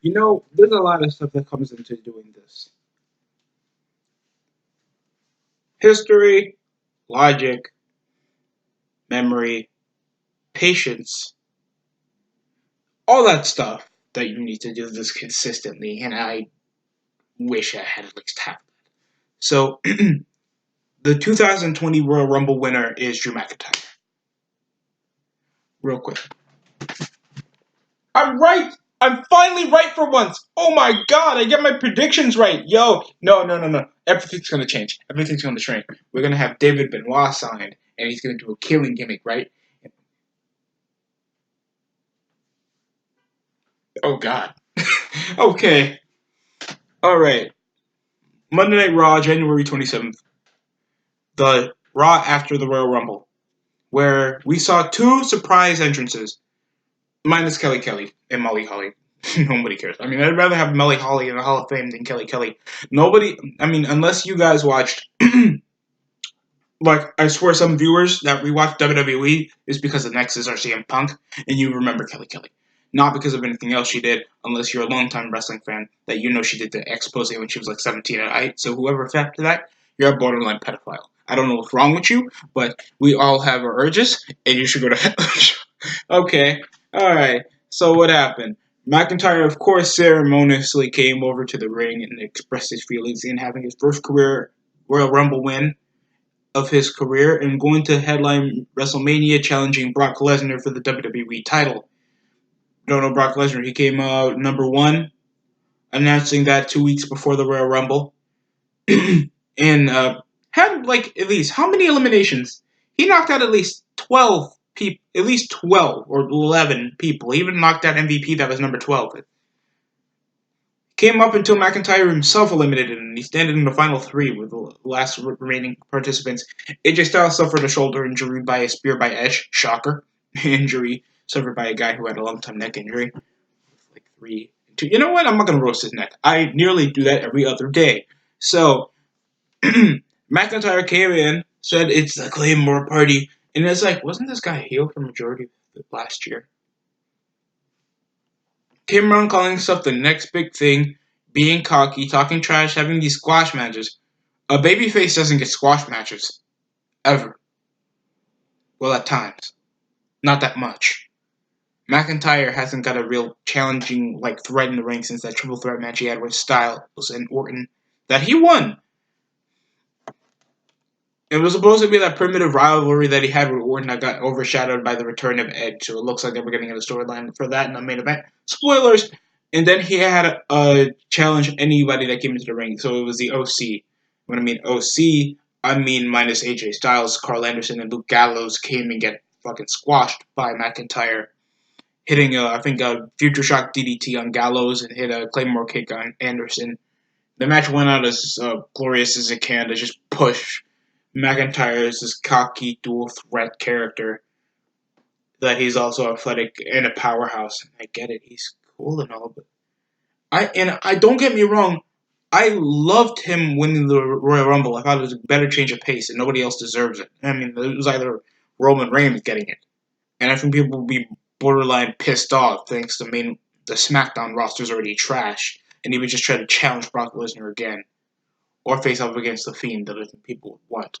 There's a lot of stuff that comes into doing this. History, logic, memory, patience, all that stuff that you need to do this consistently, and I wish I had at least half that. So, the 2020 Royal Rumble winner is Drew McIntyre. Real quick. I'm right! I'm finally right for once! Oh my god, I get my predictions right! Yo, no. Everything's gonna change. Everything's gonna shrink. We're gonna have David Benoit signed, and he's gonna do a killing gimmick, right? Oh god. Okay. Alright. Monday Night Raw, January 27th. The Raw after the Royal Rumble, where we saw two surprise entrances, minus Kelly and Molly Holly. Nobody cares. I mean, I'd rather have Molly Holly in the Hall of Fame than Kelly. Nobody, I mean, unless you guys watched, like, I swear some viewers that rewatch WWE is because the Nexus or CM Punk, and you remember Kelly. Not because of anything else she did, unless you're a longtime wrestling fan, that you know she did the expose when she was like 17 and 8. So whoever after that, you're a borderline pedophile. I don't know what's wrong with you, but we all have our urges, and you should go to hell. Okay, alright. So what happened? McIntyre, of course, ceremoniously came over to the ring and expressed his feelings in having his first career Royal Rumble win of his career and going to headline WrestleMania challenging Brock Lesnar for the WWE title. Don't know Brock Lesnar. He came out number one, announcing that 2 weeks before the Royal Rumble. And had like at least how many eliminations? He knocked out at least 12 people, at least 12 or 11 people. He even knocked out MVP that was number 12. Came up until McIntyre himself eliminated, and he standing in the final three with the last remaining participants. AJ Styles suffered a shoulder injury by a spear by Edge. Shocker. Injury suffered by a guy who had a long-time neck injury. Like 3-2. You know what? I'm not going to roast his neck. I nearly do that every other day. So, McIntyre came in, said it's the Claymore party, and it's like, wasn't this guy heel for majority of last year? Came around calling himself the next big thing, being cocky, talking trash, having these squash matches. A babyface doesn't get squash matches. Ever. Well, at times. Not that much. McIntyre hasn't got a real challenging threat in the ring since that triple threat match he had with Styles and Orton that he won. It was supposed to be that primitive rivalry that he had with Orton that got overshadowed by the return of Edge, so it looks like they were getting a storyline for that in the main event. Spoilers! And then he had a challenge anybody that came into the ring, so it was the OC. When I mean OC, I mean minus AJ Styles, Carl Anderson, and Luke Gallows came and get fucking squashed by McIntyre, hitting I think a Future Shock DDT on Gallows and hit a Claymore kick on Anderson. The match went out as glorious as it can to just push McIntyre is this cocky dual threat character that he's also athletic and a powerhouse. I get it, he's cool and all, but I don't get me wrong, I loved him winning the Royal Rumble. I thought it was a better change of pace, and nobody else deserves it. I mean, it was either Roman Reigns getting it, and I think people will be borderline pissed off thanks to the SmackDown roster's already trash, and he would just try to challenge Brock Lesnar again, or face off against the Fiend that I think people would want.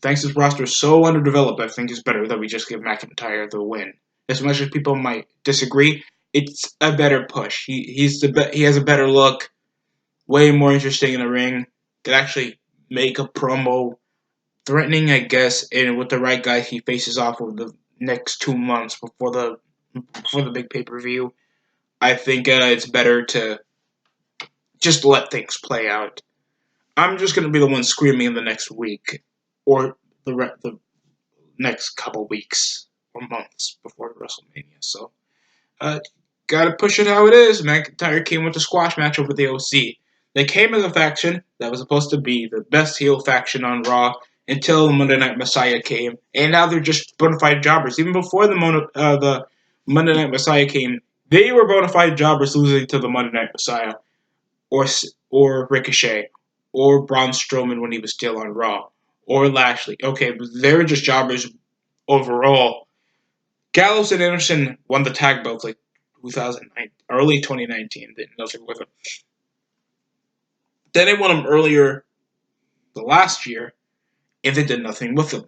Thanks to this roster is so underdeveloped, I think it's better that we just give McIntyre the win. As much as people might disagree, it's a better push. He has a better look, way more interesting in the ring. Could actually make a promo, threatening, I guess, and with the right guy, he faces off with the next 2 months before the big pay-per-view. I think it's better to just let things play out. I'm just gonna be the one screaming in the next week, or the next couple weeks or months before WrestleMania. So, gotta push it how it is. McIntyre came with a squash match over the OC. They came as a faction that was supposed to be the best heel faction on Raw until Monday Night Messiah came, and now they're just bona fide jobbers. Even before the Monday Night Messiah came, they were bona fide jobbers losing to the Monday Night Messiah, or Ricochet, or Braun Strowman when he was still on Raw, or Lashley. Okay, but they were just jobbers overall. Gallows and Anderson won the tag belts 2009 early 2019. Did nothing with him. Then they won him earlier the last year, and they did nothing with him.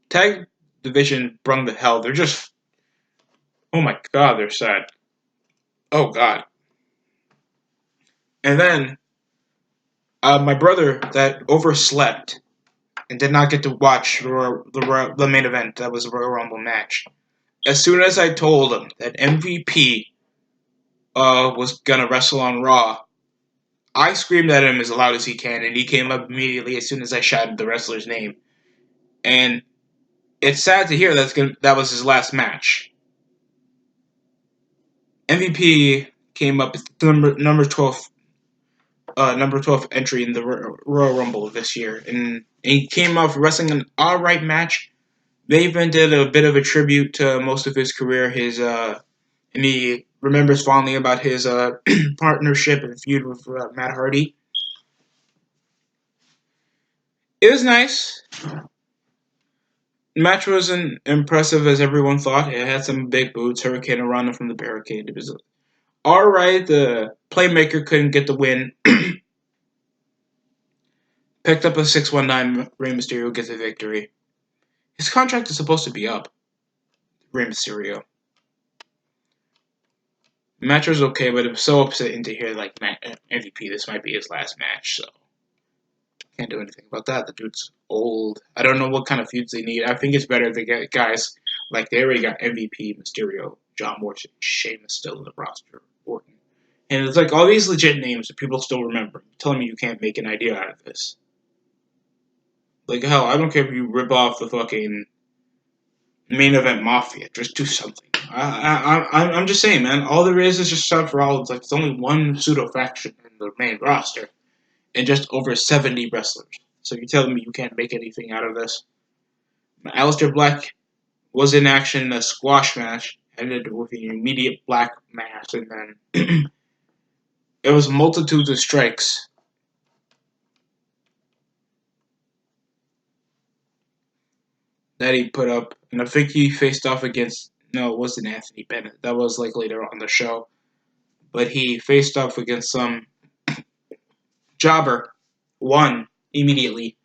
Tag division brung the hell. They're just, oh my god, they're sad. Oh god. And then my brother that overslept and did not get to watch the main event. That was a Royal Rumble match. As soon as I told him that MVP was gonna wrestle on Raw, I screamed at him as loud as he can, and he came up immediately as soon as I shouted the wrestler's name. And it's sad to hear that was his last match. MVP came up with number 12 number 12 entry in the Royal Rumble this year, and he came out wrestling an alright match. They even did a bit of a tribute to most of his career. And he remembers fondly about his partnership and feud with Matt Hardy. It was nice. The match wasn't impressive as everyone thought. It had some big boots, Hurricane Rana from the barricade. It was alright. The playmaker couldn't get the win. Picked up a 619. Rey Mysterio gets the victory. His contract is supposed to be up. Rey Mysterio. The match was okay, but it was so upsetting to hear like MVP. This might be his last match, so can't do anything about that. The dude's old. I don't know what kind of feuds they need. I think it's better if they get guys like they already got MVP, Mysterio, John Morrison, Sheamus still in the roster, Orton, and it's like all these legit names that people still remember. You're telling me you can't make an idea out of this? Like hell, I don't care if you rip off the fucking main event Mafia. Just do something. I'm just saying, man. All there is just Seth Rollins. Like, there's only one pseudo faction in the main roster, and just over 70 wrestlers. So you're telling me you can't make anything out of this? Aleister Black was in action in a squash match, ended with an immediate black mass, and then it was multitudes of strikes. That he put up, and I think he faced off against. No, it wasn't Anthony Bennett. That was like later on the show, but he faced off against some jobber, won immediately,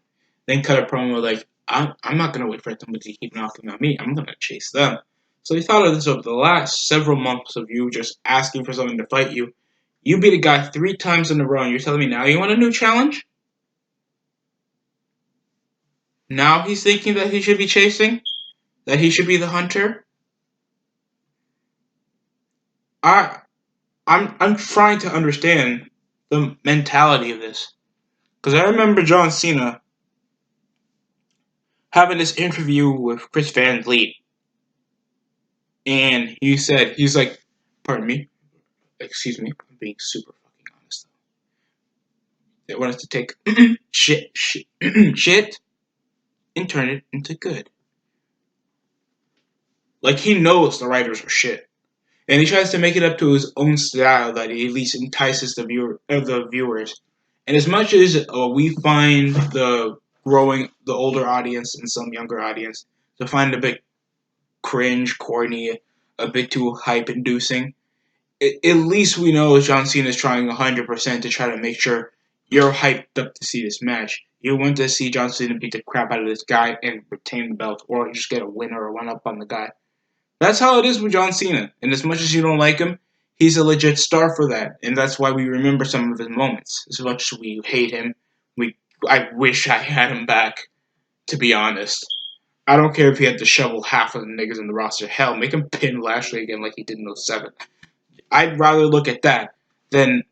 then cut a promo like, I'm not going to wait for somebody to keep knocking on me. I'm going to chase them. So he thought of this over the last several months of you just asking for someone to fight you. You beat a guy 3 times in a row, and you're telling me now you want a new challenge? Now he's thinking that he should be chasing? That he should be the hunter? I'm trying to understand the mentality of this. Because I remember John Cena having this interview with Chris Van Vliet. And he's like, pardon me, excuse me, I'm being super fucking honest. They want us to take shit, and turn it into good. Like, he knows the writers are shit. And he tries to make it up to his own style that he at least entices the viewers. And as much as we find the older audience and some younger audience to find a bit cringe, corny, a bit too hype-inducing, at least we know John Cena is trying 100% to try to make sure you're hyped up to see this match. You want to see John Cena beat the crap out of this guy and retain the belt, or just get a win or a one-up on the guy. That's how it is with John Cena. And as much as you don't like him, he's a legit star for that. And that's why we remember some of his moments. As much as we hate him, I wish I had him back, to be honest. I don't care if he had to shovel half of the niggas in the roster. Hell, make him pin Lashley again like he did in 07. I'd rather look at that than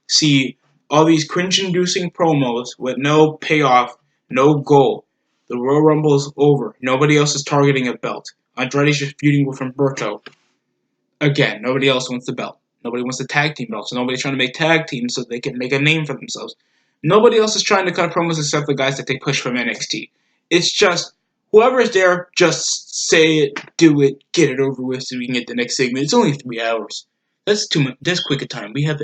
see all these cringe-inducing promos with no payoff, no goal. The Royal Rumble is over. Nobody else is targeting a belt. Andrade's just feuding with Humberto. Again, nobody else wants the belt. Nobody wants the tag team belt, so nobody's trying to make tag teams so they can make a name for themselves. Nobody else is trying to cut promos except the guys that they push from NXT. It's just, whoever's there, just say it, do it, get it over with so we can get the next segment. It's only 3 hours. That's too much. That's quick a time. We have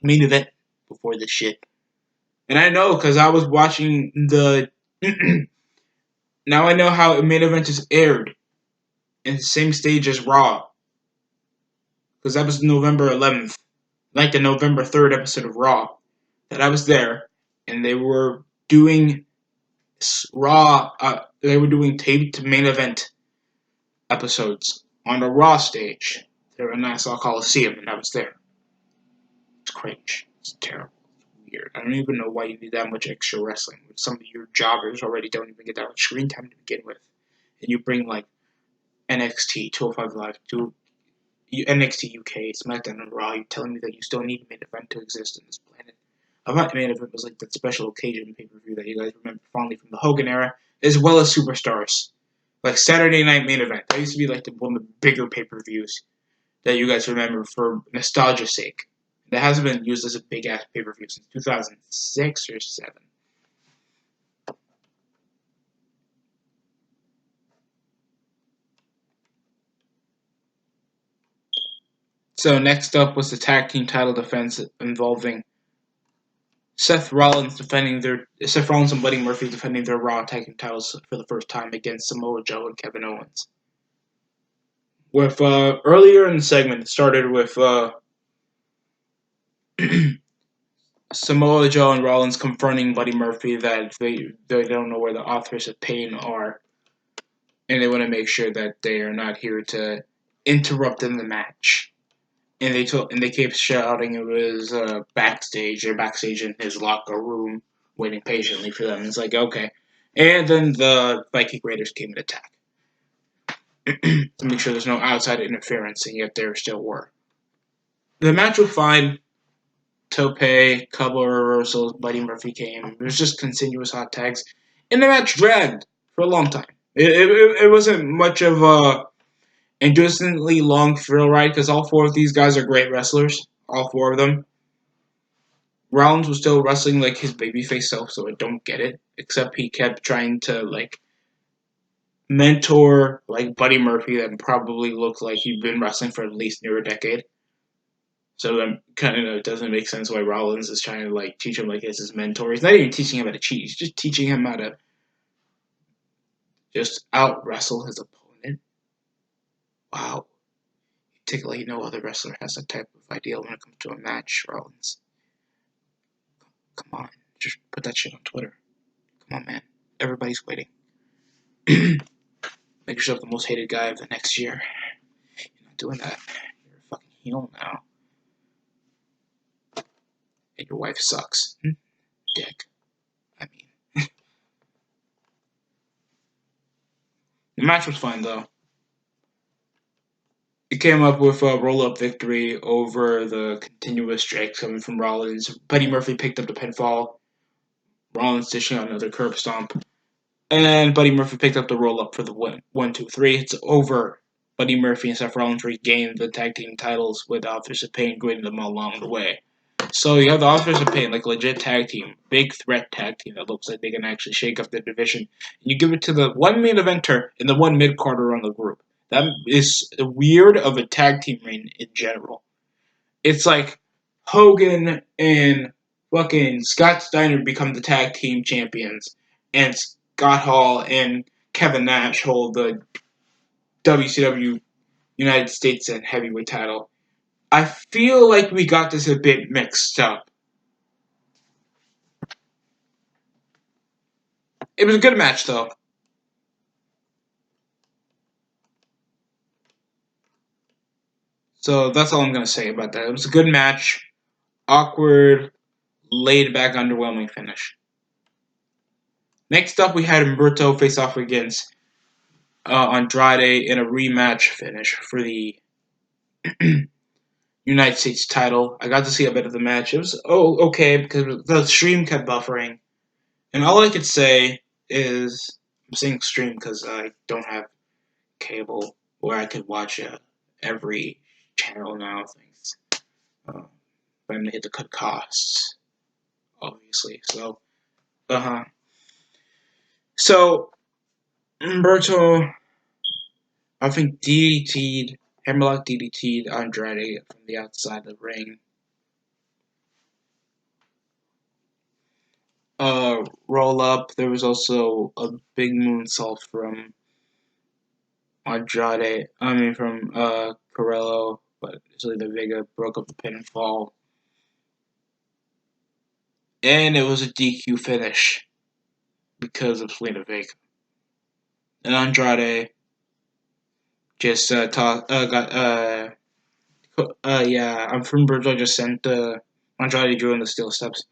main event before this shit. And I know because I was watching the. Now I know how main event is aired in the same stage as Raw. because that was November 11th, like the November 3rd episode of Raw, that I was there, and they were doing Raw. They were doing taped main event episodes on the Raw stage. They were in Nassau Coliseum, and I was there. It's cringe. It's terrible. It's weird. I don't even know why you need that much extra wrestling. Some of your jobbers already don't even get that much screen time to begin with, and you bring like NXT, 205 Live, NXT UK, SmackDown, and Raw. You're telling me that you still need a main event to exist on this planet. I thought main event was like that special occasion pay-per-view that you guys remember fondly from the Hogan era, as well as Superstars. Like Saturday Night Main Event. That used to be like one of the bigger pay-per-views that you guys remember for nostalgia's sake. That hasn't been used as a big-ass pay-per-view since 2006 or 7. So next up was the tag team title defense involving Seth Rollins and Buddy Murphy defending their Raw tag team titles for the first time against Samoa Joe and Kevin Owens. With earlier in the segment, it started with Samoa Joe and Rollins confronting Buddy Murphy that they don't know where the authors of pain are, and they want to make sure that they are not here to interrupt in the match. And they kept shouting it was backstage. They're backstage in his locker room, waiting patiently for them. It's like, okay. And then the Viking Raiders came to attack to make sure there's no outside interference, and yet there still were. The match was fine. Tope, couple of reversals, Buddy Murphy came. It was just continuous hot tags. And the match dragged for a long time. It wasn't much of a inducingly long thrill ride because all four of these guys are great wrestlers. All four of them. Rollins was still wrestling like his babyface self, so I don't get it. Except he kept trying to like mentor like Buddy Murphy that probably looked like he'd been wrestling for at least near a decade. So that kind of doesn't make sense why Rollins is trying to like teach him like as his mentor. He's not even teaching him how to cheat. He's just teaching him how to just out wrestle his opponent. Wow. You take it like no other wrestler has that type of idea when it comes to a match, Rollins. Come on. Just put that shit on Twitter. Come on, man. Everybody's waiting. Make yourself the most hated guy of the next year. You're not doing that. You're a fucking heel now. And your wife sucks. Dick. I mean. The match was fine, though. It came up with a roll-up victory over the continuous strikes coming from Rollins. Buddy Murphy picked up the pinfall. Rollins dishing out another curb stomp. And Buddy Murphy picked up the roll-up for the win. 1, 2, 3. It's over. Buddy Murphy and Seth Rollins regained the tag team titles with Authors of Pain greeting them along the way. So you have the Authors of Pain, like legit tag team, big threat tag team that looks like they can actually shake up the division. And you give it to the one main eventer and the one mid-carder on the group. That is weird of a tag team reign in general. It's like Hogan and fucking Scott Steiner become the tag team champions, and Scott Hall and Kevin Nash hold the WCW United States and heavyweight title. I feel like we got this a bit mixed up. It was a good match, though. So that's all I'm going to say about that. It was a good match. Awkward, laid back, underwhelming finish. Next up, we had Humberto face off against Andrade in a rematch finish for the United States title. I got to see a bit of the match. It was okay because the stream kept buffering. And all I could say is, I'm saying stream because I don't have cable where I could watch every channel now. Things. I'm going to hit the cut costs, obviously. So, Humberto, I think Hammerlock DDT'd Andrade from the outside of the ring. Roll up. There was also a big moonsault from Andrade. From Carello. but Zelina Vega broke up the pinfall, and it was a DQ finish because of Zelina Vega. And Andrade just got yeah, I'm from Brazil. Just sent Andrade drew in the steel steps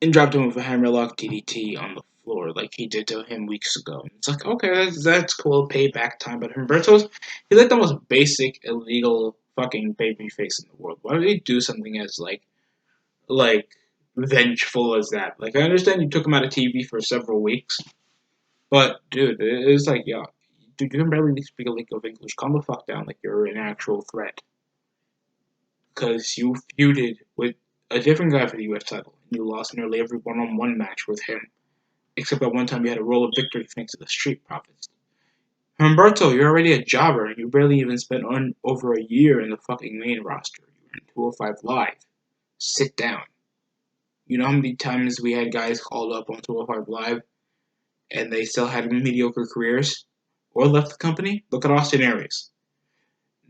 and dropped him with a hammerlock DDT on the floor like he did to him weeks ago. It's like, okay, that's cool, payback time. But Humberto's, he's like the most basic illegal fucking baby face in the world. Why would he do something as like vengeful as that? Like, I understand you took him out of TV for several weeks, but dude, it's like, yeah, dude, you can barely speak a lick of English. Calm the fuck down, like you're an actual threat. Because you feuded with a different guy for the U.S. title, and you lost nearly every one-on-one match with him, except that one time you had a roll of victory thanks to the Street Profits. Humberto, you're already a jobber, and you barely even spent on over a year in the fucking main roster. You're in 205 Live. Sit down. You know how many times we had guys called up on 205 Live, and they still had mediocre careers? Or left the company? Look at Austin Aries.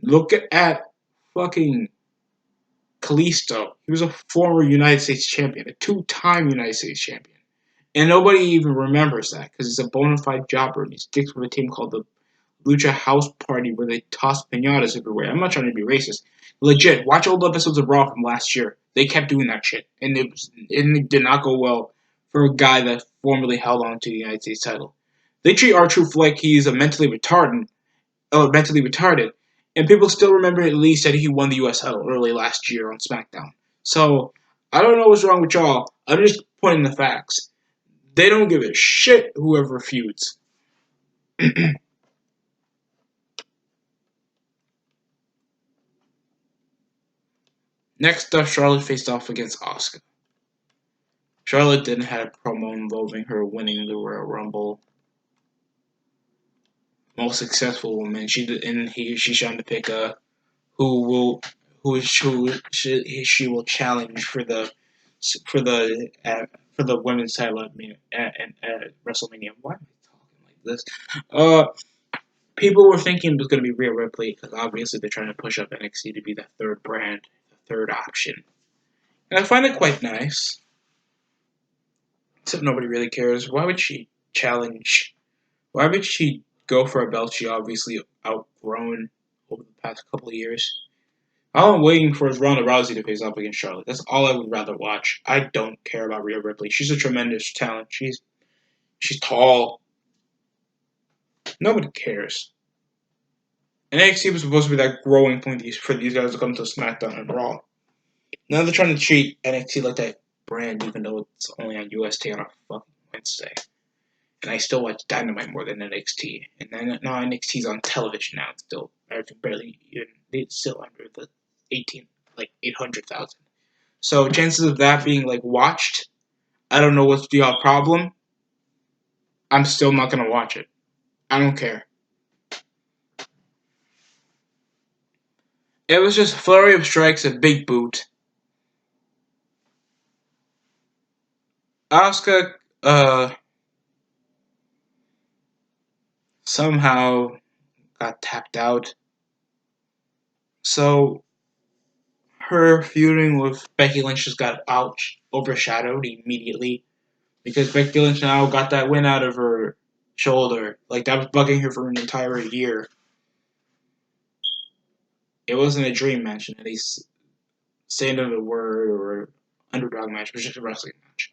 Look at fucking Kalisto. He was a former United States champion, a two-time United States champion. And nobody even remembers that because he's a bona fide jobber and he sticks with a team called the Lucha House Party where they toss pinatas everywhere. I'm not trying to be racist. Legit, watch old episodes of Raw from last year. They kept doing that shit. And it did not go well for a guy that formerly held on to the United States title. They treat R-Truth like he's a mentally retarded, and people still remember at least that he won the U.S. title early last year on SmackDown. So I don't know what's wrong with y'all. I'm just pointing the facts. They don't give a shit whoever feuds. Next up, Charlotte faced off against Asuka. Charlotte didn't have a promo involving her winning the Royal Rumble. Most successful woman. She's trying to pick who will who she will challenge for the for the women's title at WrestleMania. Why am I talking like this? Uh, People were thinking it was going to be Rhea Ripley because obviously they're trying to push up NXT to be the third brand, the third option, and I find it quite nice. Except nobody really cares. Why would she challenge? Why would she go for a belt she obviously outgrown over the past couple of years? All I'm waiting for is Ronda Rousey to face off against Charlotte. That's all I would rather watch. I don't care about Rhea Ripley. She's a tremendous talent. She's tall. Nobody cares. And NXT was supposed to be that growing point for these guys to come to SmackDown and Raw. Now they're trying to treat NXT like that brand, even though it's only on UST on a fucking Wednesday. And I still watch Dynamite more than NXT. And then now NXT's on television now. It's still barely even. It's still under the 800,000. So chances of that being like watched, I don't know what's the problem. I'm still not gonna watch it. I don't care. It was just flurry of strikes, a big boot. Asuka somehow got tapped out. So her feuding with Becky Lynch just got overshadowed immediately because Becky Lynch now got that win out of her shoulder. Like that was bugging her for an entire year. It wasn't a dream match, and at least say another word or underdog match. It was just a wrestling match.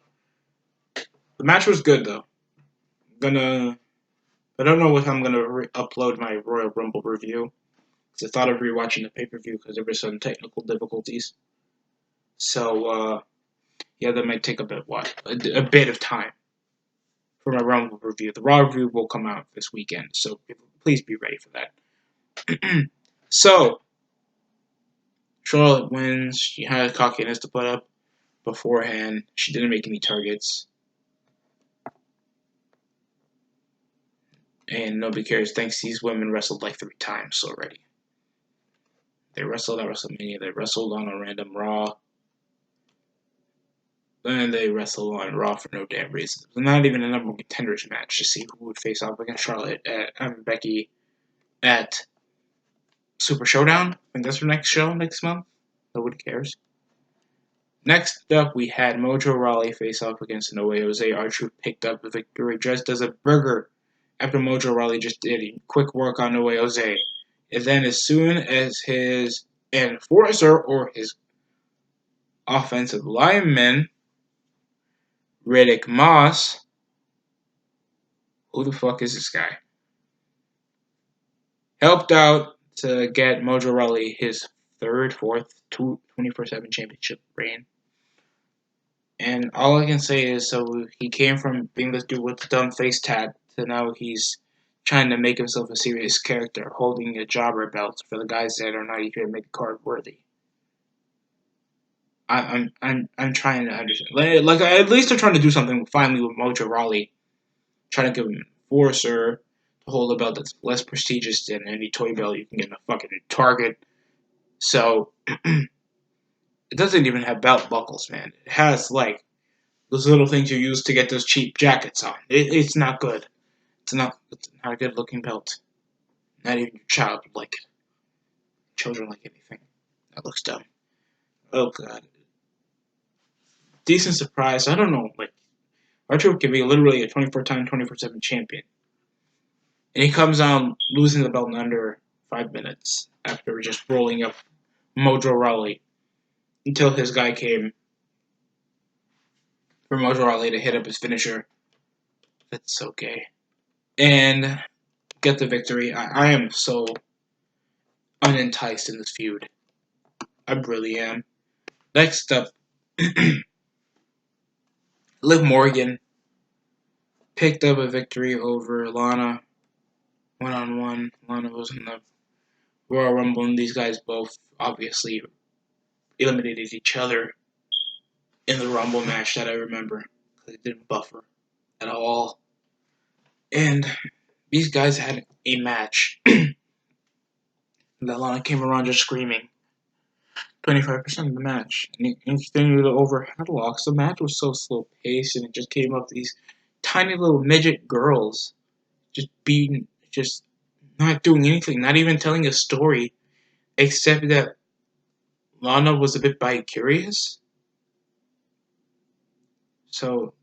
The match was good though. I don't know if I'm gonna upload my Royal Rumble review because I thought of rewatching the pay per view because there were some technical difficulties. So yeah, that might take a bit of time for my Rumble review. The Raw review will come out this weekend, so please be ready for that. So Charlotte wins. She had cockiness to put up beforehand. She didn't make any targets. And nobody cares. Thanks, these women wrestled like 3 times already. They wrestled at WrestleMania. They wrestled on a random Raw. And they wrestled on Raw for no damn reason. It was not even a number one contenders match to see who would face off against Charlotte and Becky at Super Showdown. I think that's our next show next month. Nobody cares. Next up, we had Mojo Rawley face off against No Way Jose. R-Truth picked up the victory dressed as a burger after Mojo Rawley just did quick work on No Way Jose. And then, as soon as his enforcer or his offensive lineman, Riddick Moss, who the fuck is this guy, helped out to get Mojo Rawley his fourth 24/7 championship reign. And all I can say is, so he came from being this dude with the dumb face tat to now he's trying to make himself a serious character, holding a jobber belt for the guys that are not even mid card worthy. I'm trying to understand. Like at least they're trying to do something finally with Mojo Rawley, trying to give him an enforcer to hold a belt that's less prestigious than any toy belt you can get in a fucking Target. So it doesn't even have belt buckles, man. It has like those little things you use to get those cheap jackets on. It's not good. It's not a good looking belt. Not even your child would like it. Children like anything. That looks dumb. Oh god. Decent surprise. I don't know. Like Archer can be literally a 24-time, 24/7 champion, and he comes out losing the belt in under 5 minutes after just rolling up Mojo Rawley until his guy came for Mojo Rawley to hit up his finisher. That's so gay. And get the victory. I am so unenticed in this feud. I really am. Next up, Liv Morgan picked up a victory over Lana one-on-one. Lana was in the Royal Rumble, and these guys both obviously eliminated each other in the Rumble match that I remember. Because it didn't buffer at all. And these guys had a match that Lana came around just screaming 25% of the match. And he continued to over headlocks. The match was so slow paced, and it just came up these tiny little midget girls just not doing anything, not even telling a story, except that Lana was a bit bi-curious. So,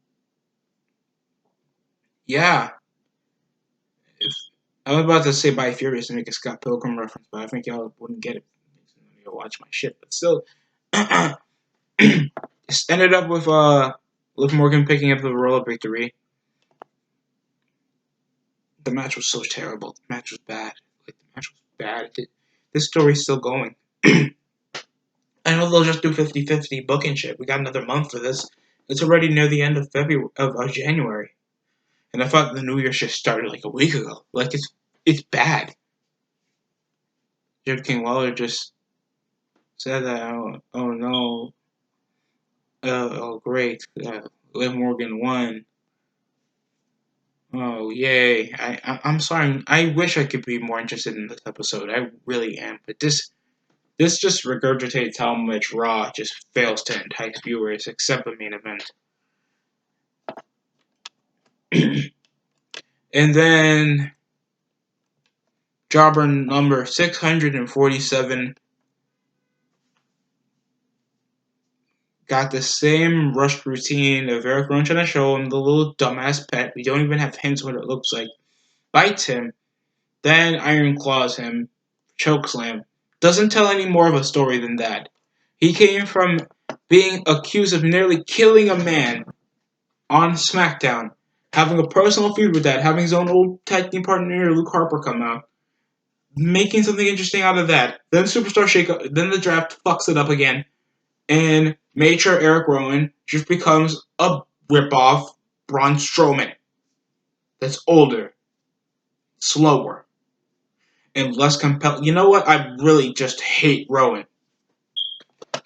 yeah. If, I was about to say bi-furious and make a Scott Pilgrim reference, but I think y'all wouldn't get it. You'll watch my shit. But still, just ended up with Liv Morgan picking up the roll-up victory. The match was so terrible. The match was bad. Like, the match was bad. This story's still going. I know they'll just do 50-50 booking shit. We got another month for this. It's already near the end of January. And I thought the New Year shit started like a week ago. Like, it's bad. Jared King Lawler just said that, oh no, oh great, Liv Morgan won. Oh yay! I'm sorry. I wish I could be more interested in this episode. I really am. But this just regurgitates how much Raw just fails to entice viewers, except the main event. And then jobber number 647 got the same rushed routine of Eric Rowan trying to show him the little dumbass pet. We don't even have hints what it looks like. Bites him, then Iron Claws him, chokeslam. Doesn't tell any more of a story than that. He came from being accused of nearly killing a man on SmackDown, having a personal feud with that, having his own old tag team partner Luke Harper come out, making something interesting out of that. Then Superstar Shake-Up, then the draft fucks it up again, and made sure Eric Rowan just becomes a rip-off Braun Strowman that's older, slower, and less compelling. You know what? I really just hate Rowan.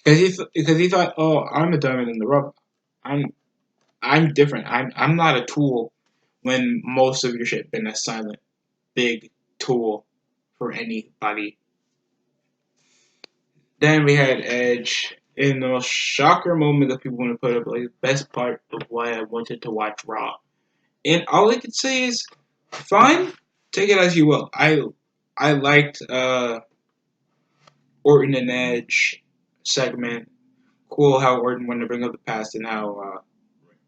Because he thought, oh, I'm a diamond in the rough. I'm different. I'm not a tool when most of your shit been a silent big tool for anybody. Then we had Edge in the most shocker moment that people want to put up, like the best part of why I wanted to watch Raw. And all I could say is, fine, take it as you will. I liked Orton and Edge segment. Cool how Orton wanted to bring up the past and how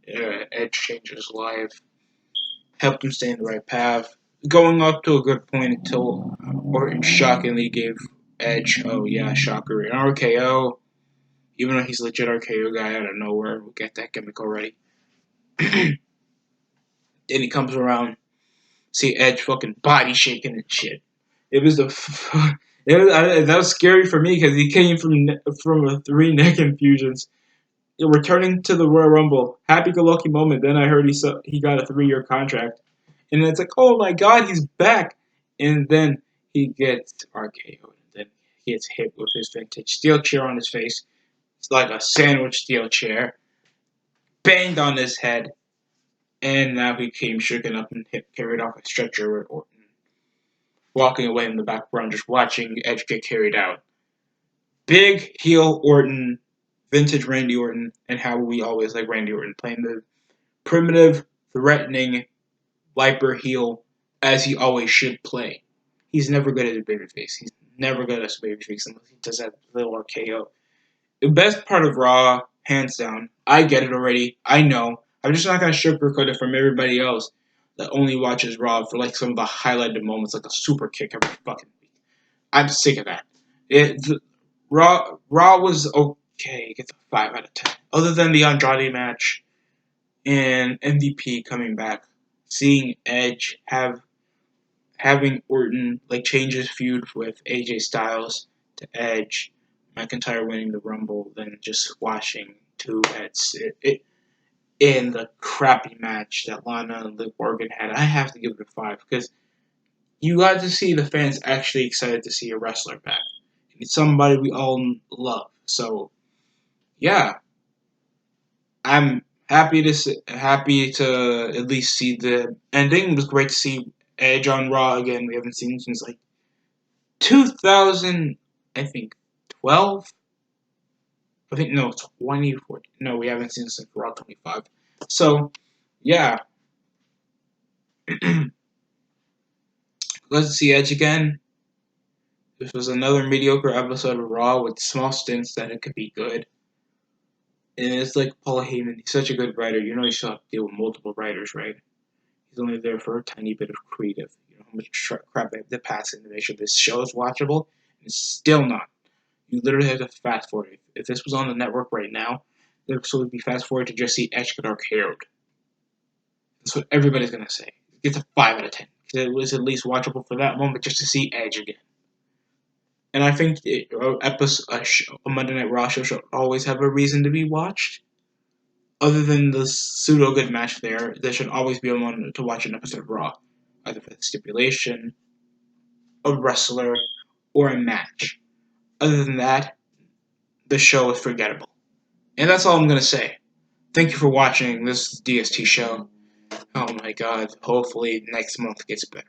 Edge changed his life, helped him stay in the right path. Going up to a good point until Orton shockingly gave Edge, oh yeah, shocker, an RKO. Even though he's a legit RKO guy out of nowhere, we'll get that gimmick already. Then he comes around, see Edge fucking body shaking and shit. It was that was scary for me because he came from 3 neck infusions. Returning to the Royal Rumble, happy-go-lucky moment. Then I heard he got a 3-year contract, and it's like, oh my god, he's back. And then he gets RKO'd, and then he gets hit with his vintage steel chair on his face. It's like a sandwich steel chair, banged on his head, and now he came shaken up and carried off a stretcher with Orton walking away in the background, just watching Edge get carried out. Big heel Orton, vintage Randy Orton, and how we always like Randy Orton, playing the primitive, threatening, viper heel as he always should play. He's never good as a babyface. He's never good as a babyface unless he does that little RKO. The best part of Raw, hands down, I get it already. I know. I'm just not going to sugarcoat it from everybody else that only watches Raw for like some of the highlighted moments, like a super kick every fucking week. I'm sick of that. Raw was okay. It gets a 5 out of 10. Other than the Andrade match and MVP coming back, seeing Edge having Orton like change his feud with AJ Styles to Edge, McIntyre winning the Rumble, then just squashing two heads. In the crappy match that Lana and Liv Morgan had, I have to give it a 5 because you got to see the fans actually excited to see a wrestler back. It's somebody we all love. So, yeah, I'm happy to at least see the ending. It was great to see Edge on Raw again. We haven't seen since like 2000, I think 12. I think no, 24. No, we haven't seen since Raw 25. So, yeah, let's see Edge again. This was another mediocre episode of Raw with small stints that it could be good. And it's like Paul Heyman. He's such a good writer. You know you still have to deal with multiple writers, right? He's only there for a tiny bit of creative. You know how much crap they have to pass in to make sure this show is watchable. And it's still not. You literally have to fast forward. If this was on the network right now, there would be fast forward to just see Edge get RKO'd. That's what everybody's gonna say. It gets a 5 out of 10. It was at least watchable for that moment just to see Edge again. And I think a Monday Night Raw show should always have a reason to be watched. Other than the pseudo good match there should always be a moment to watch an episode of Raw. Either for the stipulation, a wrestler, or a match. Other than that, the show is forgettable. And that's all I'm going to say. Thank you for watching this DST show. Oh my god, hopefully next month gets better.